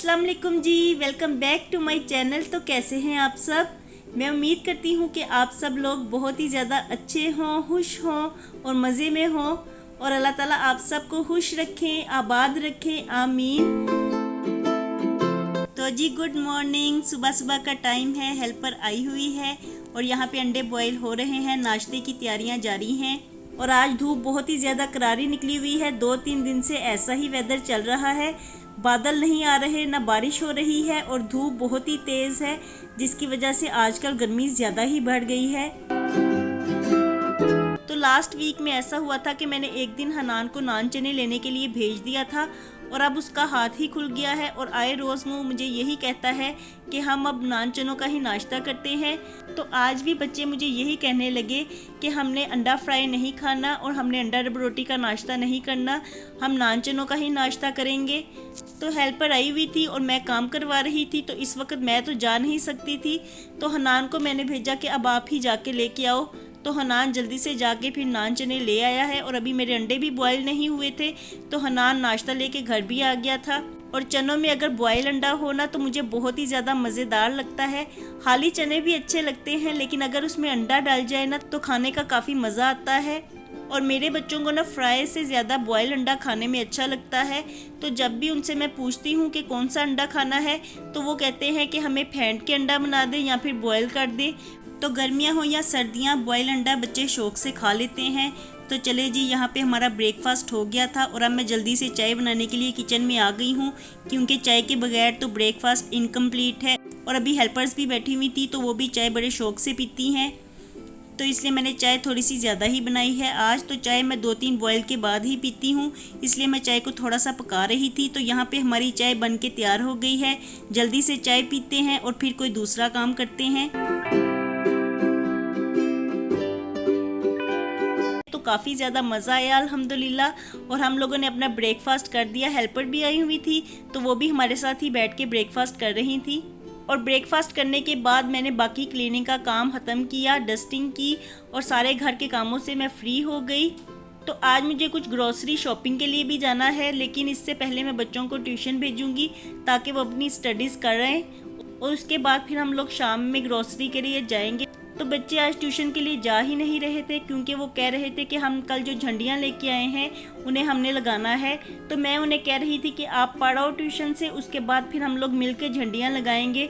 अस्सलाम वालेकुम जी, welcome back to my channel. तो कैसे हैं आप सब? मैं उम्मीद करती हूँ कि आप सब लोग बहुत ही ज़्यादा अच्छे हों, खुश हों और मज़े में हों और अल्लाह ताला आप सबको खुश रखें, आबाद रखें, आमीन। तो जी गुड मॉर्निंग, सुबह सुबह का टाइम है, हेल्पर आई हुई है और यहाँ पे अंडे बॉईल हो रहे हैं, नाश्ते की तैयारियाँ जारी हैं। और आज धूप बहुत ही ज़्यादा करारी निकली हुई है। 2-3 दिन से ऐसा ही वेदर चल रहा है, बादल नहीं आ रहे, ना बारिश हो रही है और धूप बहुत ही तेज़ है, जिसकी वजह से आजकल गर्मी ज़्यादा ही बढ़ गई है। तो लास्ट वीक में ऐसा हुआ था कि मैंने एक दिन हनान को नान चने लेने के लिए भेज दिया था और अब उसका हाथ ही खुल गया है और आए रोज़ वो मुझे यही कहता है कि हम अब नान चनों का ही नाश्ता करते हैं। तो आज भी बच्चे मुझे यही कहने लगे कि हमने अंडा फ्राई नहीं खाना और हमने अंडा रब रोटी का नाश्ता नहीं करना, हम नान चनों का ही नाश्ता करेंगे। तो हेल्पर आई हुई थी और मैं काम करवा रही थी, तो इस वक्त मैं तो जा नहीं सकती थी। तो हनान को मैंने भेजा कि अब आप ही जाके लेके आओ। तो हनान जल्दी से जाके फिर नान चने ले आया है और अभी मेरे अंडे भी बॉयल नहीं हुए थे, तो हनान नाश्ता लेके घर भी आ गया था। और चनों में अगर बॉयल अंडा हो ना तो मुझे बहुत ही ज़्यादा मज़ेदार लगता है। खाली चने भी अच्छे लगते हैं, लेकिन अगर उसमें अंडा डाल जाए ना तो खाने का काफ़ी मज़ा आता है। और मेरे बच्चों को ना फ्राई से ज़्यादा बॉयल अंडा खाने में अच्छा लगता है। तो जब भी उनसे मैं पूछती हूँ कि कौन सा अंडा खाना है तो वो कहते हैं कि हमें फेंट के अंडा बना दें या फिर बॉयल कर दें। तो गर्मियाँ हो या सर्दियाँ, बॉयल अंडा बच्चे शौक़ से खा लेते हैं। तो चले जी, यहाँ पे हमारा ब्रेकफास्ट हो गया था और अब मैं जल्दी से चाय बनाने के लिए किचन में आ गई हूँ, क्योंकि चाय के बगैर तो ब्रेकफास्ट इनकम्प्लीट है। और अभी हेल्पर्स भी बैठी हुई थी तो वो भी चाय बड़े शौक़ से पीती हैं, तो इसलिए मैंने चाय थोड़ी सी ज़्यादा ही बनाई है आज। तो चाय मैं 2-3 बॉयल के बाद ही पीती हूँ, इसलिए मैं चाय को थोड़ा सा पका रही थी। तो यहाँ पे हमारी चाय बन के तैयार हो गई है। जल्दी से चाय पीते हैं और फिर कोई दूसरा काम करते हैं। तो काफ़ी ज़्यादा मज़ा आया अल्हम्दुलिल्लाह। और हम लोगों ने अपना ब्रेकफास्ट कर दिया। हेल्पर भी आई हुई थी तो वो भी हमारे साथ ही बैठ के ब्रेकफास्ट कर रही थी। और ब्रेकफास्ट करने के बाद मैंने बाकी क्लीनिंग का काम ख़त्म किया, डस्टिंग की और सारे घर के कामों से मैं फ्री हो गई। तो आज मुझे कुछ ग्रॉसरी शॉपिंग के लिए भी जाना है, लेकिन इससे पहले मैं बच्चों को ट्यूशन भेजूँगी ताकि वो अपनी स्टडीज़ कर रहे हैं और उसके बाद फिर हम लोग शाम में ग्रॉसरी के लिए जाएंगे। तो बच्चे आज ट्यूशन के लिए जा ही नहीं रहे थे, क्योंकि वो कह रहे थे कि हम कल जो झंडियाँ लेके आए हैं उन्हें हमने लगाना है। तो मैं उन्हें कह रही थी कि आप पढ़ आओ ट्यूशन से, उसके बाद फिर हम लोग मिल के झंडियाँ लगाएंगे।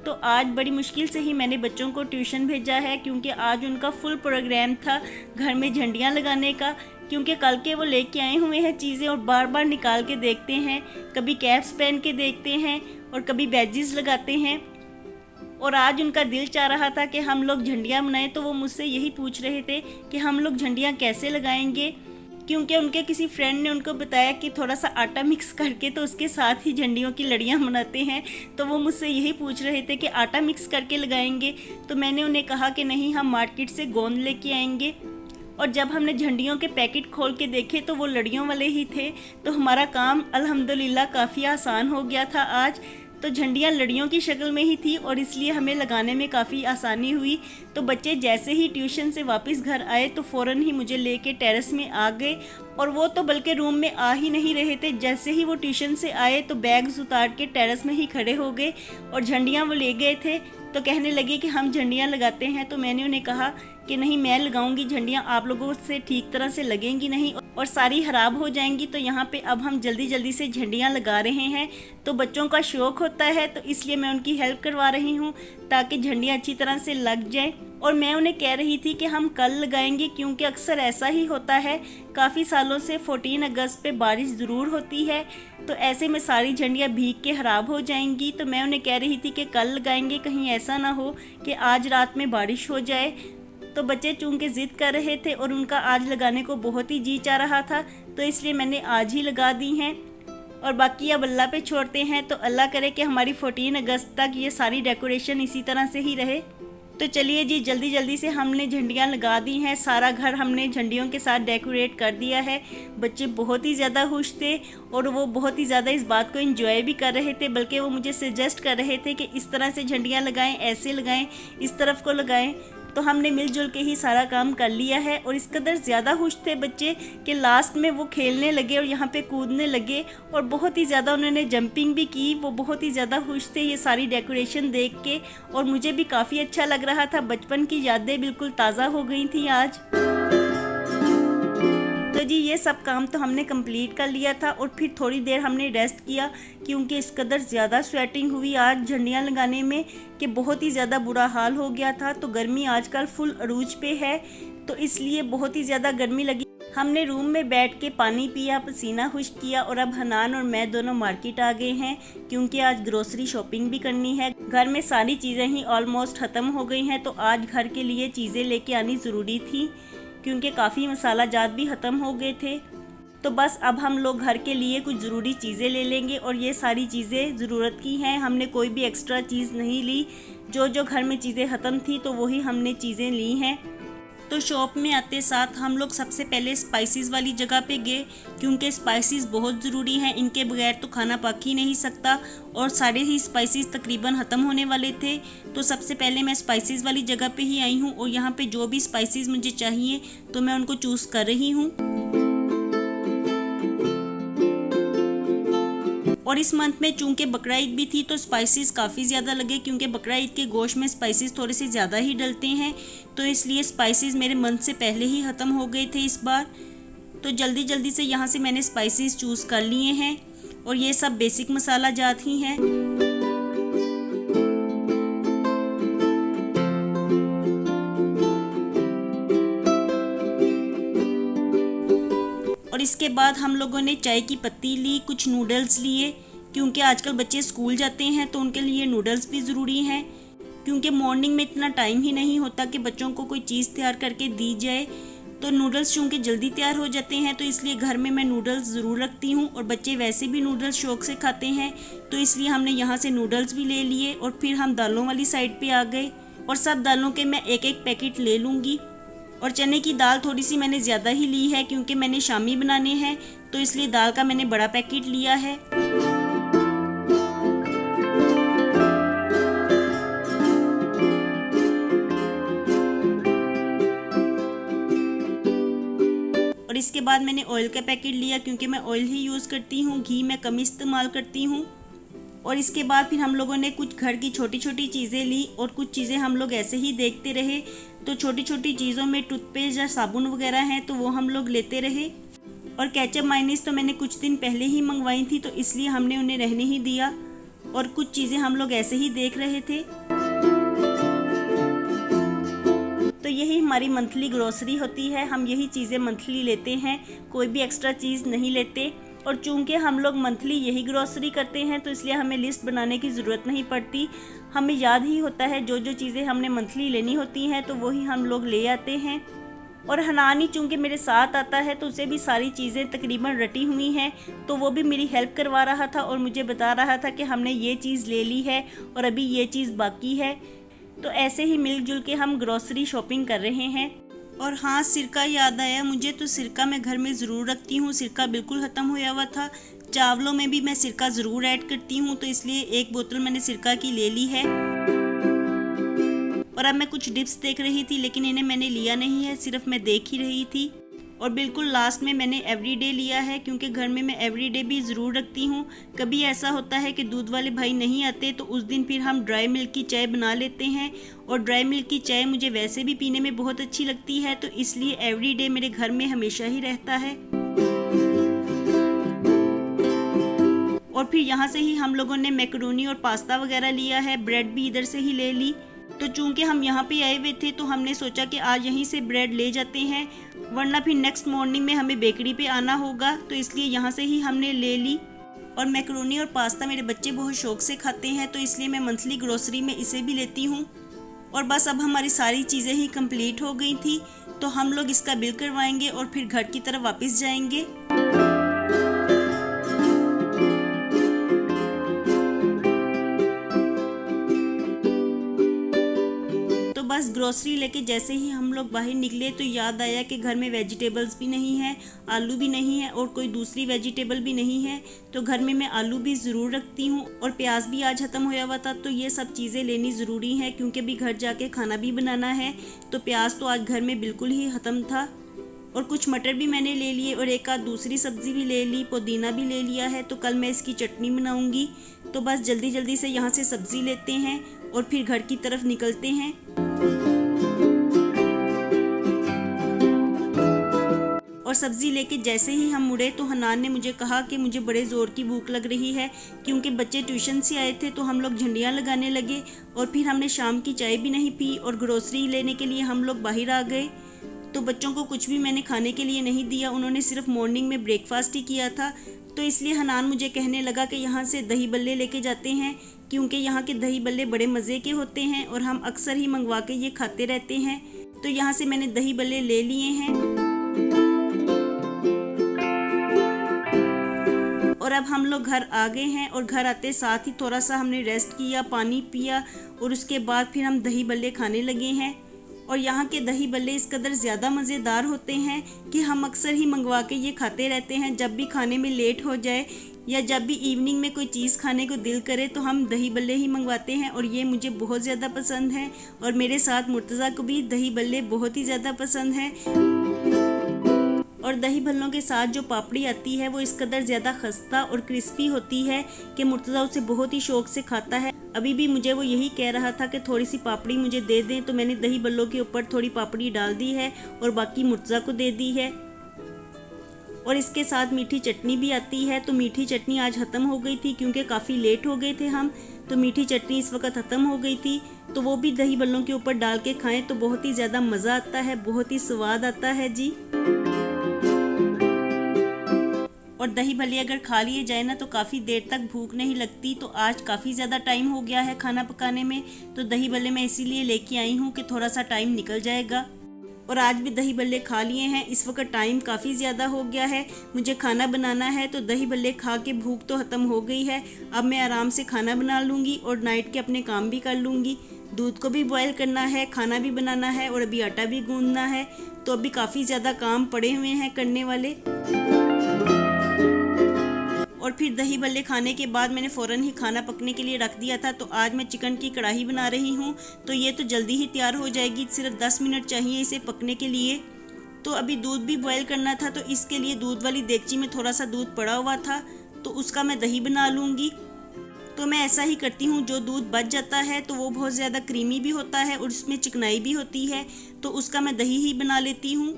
तो आज बड़ी मुश्किल से ही मैंने बच्चों को ट्यूशन भेजा है, क्योंकि आज उनका फुल प्रोग्राम था घर में झंडियाँ लगाने का। क्योंकि कल के वो लेके आए हुए हैं चीज़ें और बार बार निकाल के देखते हैं, कभी कैप्स पहन के देखते हैं और कभी बैजेस लगाते हैं। और आज उनका दिल चाह रहा था कि हम लोग झंडियाँ बनाएं, तो वो मुझसे यही पूछ रहे थे कि हम लोग झंडियाँ कैसे लगाएंगे, क्योंकि उनके किसी फ्रेंड ने उनको बताया कि थोड़ा सा आटा मिक्स करके तो उसके साथ ही झंडियों की लड़ियाँ बनाते हैं। तो वो मुझसे यही पूछ रहे थे कि आटा मिक्स करके लगाएंगे। तो मैंने उन्हें कहा कि नहीं, हम मार्केट से गोंद लेके आएंगे। और जब हमने झंडियों के पैकेट खोल के देखे तो वो लड़ियों वाले ही थे। तो हमारा काम अल्हम्दुलिल्लाह काफ़ी आसान हो गया था आज। तो झंडियाँ लड़ियों की शक्ल में ही थी और इसलिए हमें लगाने में काफ़ी आसानी हुई। तो बच्चे जैसे ही ट्यूशन से वापस घर आए तो फ़ौरन ही मुझे लेके टेरेस में आ गए। और वो तो बल्कि रूम में आ ही नहीं रहे थे, जैसे ही वो ट्यूशन से आए तो बैग्स उतार के टेरेस में ही खड़े हो गए और झंडियाँ वो ले गए थे। तो कहने लगे कि हम झंडियाँ लगाते हैं। तो मैंने उन्हें कहा कि नहीं, मैं लगाऊंगी झंडियाँ, आप लोगों से ठीक तरह से लगेंगी नहीं और सारी ख़राब हो जाएंगी। तो यहाँ पे अब हम जल्दी जल्दी से झंडियाँ लगा रहे हैं। तो बच्चों का शौक़ होता है, तो इसलिए मैं उनकी हेल्प करवा रही हूँ ताकि झंडियाँ अच्छी तरह से लग जाएँ। और मैं उन्हें कह रही थी कि हम कल लगाएंगे, क्योंकि अक्सर ऐसा ही होता है, काफ़ी सालों से 14 अगस्त पे बारिश ज़रूर होती है। तो ऐसे में सारी झंडियाँ भीग के ख़राब हो जाएंगी। तो मैं उन्हें कह रही थी कि कल लगाएंगे, कहीं ऐसा ना हो कि आज रात में बारिश हो जाए। तो बच्चे चूँकि ज़िद कर रहे थे और उनका आज लगाने को बहुत ही जी चाह रहा था, तो इसलिए मैंने आज ही लगा दी हैं। और बाकी अब अल्लाह पे छोड़ते हैं। तो अल्लाह करे कि हमारी 14 अगस्त तक ये सारी डेकोरेशन इसी तरह से ही रहे। तो चलिए जी, जल्दी जल्दी से हमने झंडियाँ लगा दी हैं, सारा घर हमने झंडियों के साथ डेकोरेट कर दिया है। बच्चे बहुत ही ज़्यादा खुश थे और वो बहुत ही ज़्यादा इस बात को एंजॉय भी कर रहे थे, बल्कि वो मुझे सजेस्ट कर रहे थे कि इस तरह से झंडियाँ लगाएं, ऐसे लगाएं, इस तरफ को लगाएं। तो हमने मिलजुल के ही सारा काम कर लिया है। और इस कदर ज़्यादा खुश थे बच्चे कि लास्ट में वो खेलने लगे और यहाँ पे कूदने लगे और बहुत ही ज़्यादा उन्होंने जंपिंग भी की। वो बहुत ही ज़्यादा खुश थे ये सारी डेकोरेशन देख के, और मुझे भी काफ़ी अच्छा लग रहा था। बचपन की यादें बिल्कुल ताज़ा हो गई थी आज। तो जी ये सब काम तो हमने कंप्लीट कर लिया था और फिर थोड़ी देर हमने रेस्ट किया, क्योंकि इस कदर ज़्यादा स्वेटिंग हुई आज झंडियाँ लगाने में कि बहुत ही ज़्यादा बुरा हाल हो गया था। तो गर्मी आजकल फुल अरूज पे है, तो इसलिए बहुत ही ज़्यादा गर्मी लगी। हमने रूम में बैठ के पानी पिया, पसीना खुश्क किया, और अब हनान और मैं दोनों मार्केट आ गए हैं, क्योंकि आज ग्रोसरी शॉपिंग भी करनी है। घर में सारी चीज़ें ही ऑलमोस्ट ख़त्म हो गई हैं, तो आज घर के लिए चीज़ें लेके आनी ज़रूरी थी, क्योंकि काफ़ी मसाला जात भी ख़त्म हो गए थे। तो बस अब हम लोग घर के लिए कुछ ज़रूरी चीज़ें ले लेंगे, और ये सारी चीज़ें ज़रूरत की हैं। हमने कोई भी एक्स्ट्रा चीज़ नहीं ली, जो घर में चीज़ें ख़त्म थी तो वही हमने चीज़ें ली हैं। तो शॉप में आते साथ हम लोग सबसे पहले स्पाइसेस वाली जगह पे गए, क्योंकि स्पाइसेस बहुत ज़रूरी हैं, इनके बगैर तो खाना पक ही नहीं सकता। और सारे ही स्पाइसेस तकरीबन ख़त्म होने वाले थे, तो सबसे पहले मैं स्पाइसेस वाली जगह पे ही आई हूँ, और यहाँ पे जो भी स्पाइसेस मुझे चाहिए तो मैं उनको चूज़ कर रही हूँ। और इस मंथ में चूंकि बकरा ईद भी थी तो स्पाइसेस काफ़ी ज़्यादा लगे, क्योंकि बकरा ईद के गोश्त में स्पाइसेस थोड़े से ज़्यादा ही डलते हैं, तो इसलिए स्पाइसेस मेरे मंथ से पहले ही ख़त्म हो गए थे इस बार। तो जल्दी जल्दी से यहाँ से मैंने स्पाइसेस चूज़ कर लिए हैं, और ये सब बेसिक मसाला जात ही हैं। और इसके बाद हम लोगों ने चाय की पत्ती ली, कुछ नूडल्स लिए, क्योंकि आजकल बच्चे स्कूल जाते हैं तो उनके लिए नूडल्स भी ज़रूरी हैं, क्योंकि मॉर्निंग में इतना टाइम ही नहीं होता कि बच्चों को कोई चीज़ तैयार करके दी जाए। तो नूडल्स चूँकि जल्दी तैयार हो जाते हैं, तो इसलिए घर में मैं नूडल्स ज़रूर रखती हूँ, और बच्चे वैसे भी नूडल्स शौक़ से खाते हैं, तो इसलिए हमने यहाँ से नूडल्स भी ले लिए। और फिर हम दालों वाली साइड पर आ गए, और सब दालों के मैं एक एक पैकेट ले लूँगी। और चने की दाल थोड़ी सी मैंने ज़्यादा ही ली है, क्योंकि मैंने शामी बनाने हैं, तो इसलिए दाल का मैंने बड़ा पैकेट लिया है। और इसके बाद मैंने ऑयल का पैकेट लिया, क्योंकि मैं ऑयल ही यूज़ करती हूँ, घी मैं कम इस्तेमाल करती हूँ। और इसके बाद फिर हम लोगों ने कुछ घर की छोटी छोटी चीज़ें ली, और कुछ चीज़ें हम लोग ऐसे ही देखते रहे। तो छोटी छोटी चीज़ों में टूथपेस्ट या साबुन वगैरह हैं, तो वो हम लोग लेते रहे। और केचप मायोनीज़ तो मैंने कुछ दिन पहले ही मंगवाई थी, तो इसलिए हमने उन्हें रहने ही दिया। और कुछ चीज़ें हम लोग ऐसे ही देख रहे थे। तो यही हमारी मंथली ग्रोसरी होती है, हम यही चीज़ें मंथली लेते हैं, कोई भी एक्स्ट्रा चीज़ नहीं लेते। और चूंकि हम लोग मंथली यही ग्रोसरी करते हैं, तो इसलिए हमें लिस्ट बनाने की ज़रूरत नहीं पड़ती, हमें याद ही होता है जो चीज़ें हमने मंथली लेनी होती हैं, तो वही हम लोग ले आते हैं। और हनानी चूंकि मेरे साथ आता है, तो उसे भी सारी चीज़ें तकरीबन रटी हुई हैं, तो वो भी मेरी हेल्प करवा रहा था और मुझे बता रहा था कि हमने ये चीज़ ले ली है और अभी ये चीज़ बाकी है। तो ऐसे ही मिलजुल के हम ग्रोसरी शॉपिंग कर रहे हैं। और हाँ, सिरका याद आया मुझे, तो सिरका मैं घर में ज़रूर रखती हूँ। सिरका बिल्कुल ख़त्म होया हुआ था, चावलों में भी मैं सिरका ज़रूर ऐड करती हूँ, तो इसलिए एक बोतल मैंने सिरका की ले ली है। और अब मैं कुछ डिप्स देख रही थी, लेकिन इन्हें मैंने लिया नहीं है, सिर्फ मैं देख ही रही थी। और बिल्कुल लास्ट में मैंने एवरीडे लिया है, क्योंकि घर में मैं एवरीडे भी ज़रूर रखती हूँ। कभी ऐसा होता है कि दूध वाले भाई नहीं आते, तो उस दिन फिर हम ड्राई मिल्क की चाय बना लेते हैं, और ड्राई मिल्क की चाय मुझे वैसे भी पीने में बहुत अच्छी लगती है, तो इसलिए एवरीडे मेरे घर में हमेशा ही रहता है। और फिर यहाँ से ही हम लोगों ने मैकरोनी और पास्ता वगैरह लिया है, ब्रेड भी इधर से ही ले ली। तो चूंकि हम यहाँ पे आए हुए थे, तो हमने सोचा कि आज यहीं से ब्रेड ले जाते हैं, वरना फिर नेक्स्ट मॉर्निंग में हमें बेकरी पे आना होगा, तो इसलिए यहाँ से ही हमने ले ली। और मैकरोनी और पास्ता मेरे बच्चे बहुत शौक से खाते हैं, तो इसलिए मैं मंथली ग्रोसरी में इसे भी लेती हूँ। और बस अब हमारी सारी चीज़ें ही कंप्लीट हो गई थी, तो हम लोग इसका बिल करवाएंगे और फिर घर की तरफ वापस जाएंगे। बस ग्रोसरी लेके जैसे ही हम लोग बाहर निकले तो याद आया कि घर में वेजिटेबल्स भी नहीं है, आलू भी नहीं है और कोई दूसरी वेजिटेबल भी नहीं है। तो घर में मैं आलू भी ज़रूर रखती हूँ और प्याज भी आज ख़त्म होया हुआ था, तो ये सब चीज़ें लेनी ज़रूरी है क्योंकि अभी घर जाके खाना भी बनाना है। तो प्याज तो आज घर में बिल्कुल ही ख़त्म था और कुछ मटर भी मैंने ले लिए और एक आध दूसरी सब्ज़ी भी ले ली, पुदीना भी ले लिया है। तो कल मैं इसकी चटनी बनाऊंगी। तो बस जल्दी जल्दी से यहाँ से सब्ज़ी लेते हैं और फिर घर की तरफ निकलते हैं। और सब्ज़ी लेके जैसे ही हम मुड़े तो हनान ने मुझे कहा कि मुझे बड़े ज़ोर की भूख लग रही है क्योंकि बच्चे ट्यूशन से आए थे। तो हम लोग झंडियाँ लगाने लगे और फिर हमने शाम की चाय भी नहीं पी और ग्रोसरी लेने के लिए हम लोग बाहर आ गए। तो बच्चों को कुछ भी मैंने खाने के लिए नहीं दिया, उन्होंने सिर्फ मॉर्निंग में ब्रेकफास्ट ही किया था। तो इसलिए हनान मुझे कहने लगा कि यहाँ से दही बल्ले लेके जाते हैं क्योंकि यहाँ के दही बल्ले बड़े मज़े के होते हैं और हम अक्सर ही मंगवा के ये खाते रहते हैं। तो यहाँ से मैंने दही बल्ले ले लिए हैं और अब हम लोग घर आ गए हैं और घर आते साथ ही थोड़ा सा हमने रेस्ट किया, पानी पिया और उसके बाद फिर हम दही बल्ले खाने लगे हैं। और यहाँ के दही बल्ले इस कदर ज़्यादा मज़ेदार होते हैं कि हम अक्सर ही मंगवा के ये खाते रहते हैं। जब भी खाने में लेट हो जाए या जब भी इवनिंग में कोई चीज़ खाने को दिल करे तो हम दही बल्ले ही मंगवाते हैं और ये मुझे बहुत ज़्यादा पसंद है। और मेरे साथ मुर्तज़ा को भी दही बल्ले बहुत ही ज़्यादा पसंद है। और दही भल्लों के साथ जो पापड़ी आती है वो इस कदर ज़्यादा खस्ता और क्रिस्पी होती है कि मुर्तज़ा उसे बहुत ही शौक़ से खाता है। अभी भी मुझे वो यही कह रहा था कि थोड़ी सी पापड़ी मुझे दे दें, तो मैंने दही बल्लों के ऊपर थोड़ी पापड़ी डाल दी है और बाकी मुर्तज़ा को दे दी है। और इसके साथ मीठी चटनी भी आती है। तो मीठी चटनी आज ख़त्म हो गई थी क्योंकि काफ़ी लेट हो गए थे हम, तो मीठी चटनी इस वक्त ख़त्म हो गई थी। तो वो भी दही बल्लों के ऊपर डाल के खाएं तो बहुत ही ज़्यादा मज़ा आता है, बहुत ही स्वाद आता है जी। और दही भल्ले अगर खा लिए जाए ना तो काफ़ी देर तक भूख नहीं लगती। तो आज काफ़ी ज़्यादा टाइम हो गया है खाना पकाने में, तो दही भल्ले मैं इसीलिए लेके आई हूँ कि थोड़ा सा टाइम निकल जाएगा। और आज भी दही भल्ले खा लिए हैं। इस वक्त टाइम काफ़ी ज़्यादा हो गया है, मुझे खाना बनाना है। तो दही भल्ले खा के भूख तो ख़त्म हो गई है। अब मैं आराम से खाना बना लूँगी और नाइट के अपने काम भी कर लूँगी। दूध को भी बॉयल करना है, खाना भी बनाना है और अभी आटा भी गूंदना है। तो अभी काफ़ी ज़्यादा काम पड़े हुए हैं करने वाले। और फिर दही भल्ले खाने के बाद मैंने फ़ौरन ही खाना पकने के लिए रख दिया था। तो आज मैं चिकन की कढ़ाई बना रही हूँ, तो ये तो जल्दी ही तैयार हो जाएगी, सिर्फ 10 मिनट चाहिए इसे पकने के लिए। तो अभी दूध भी बॉयल करना था, तो इसके लिए दूध वाली देगची में थोड़ा सा दूध पड़ा हुआ था, तो उसका मैं दही बना लूँगी। तो मैं ऐसा ही करती हूँ, जो दूध बच जाता है तो वो बहुत ज़्यादा क्रीमी भी होता है और उसमें चिकनाई भी होती है, तो उसका मैं दही ही बना लेती हूँ।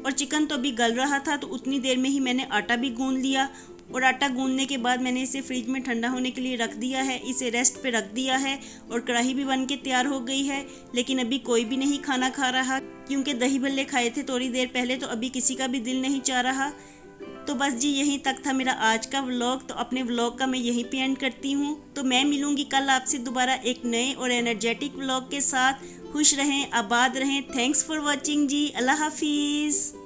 और चिकन तो अभी गल रहा था, तो उतनी देर में ही मैंने आटा भी गूंद लिया। और आटा गूंदने के बाद मैंने इसे फ्रिज में ठंडा होने के लिए रख दिया है, इसे रेस्ट पे रख दिया है। और कढ़ाई भी बन के तैयार हो गई है, लेकिन अभी कोई भी नहीं खाना खा रहा क्योंकि दही भल्ले खाए थे थोड़ी देर पहले, तो अभी किसी का भी दिल नहीं चाह रहा। तो बस जी यहीं तक था मेरा आज का व्लॉग। तो अपने व्लॉग का मैं यहीं पे एंड करती हूँ। तो मैं मिलूँगी कल आपसे दोबारा एक नए और एनर्जेटिक व्लॉग के साथ। खुश रहें, आबाद रहें। थैंक्स फॉर वॉचिंग जी। अल्लाह हाफिज़।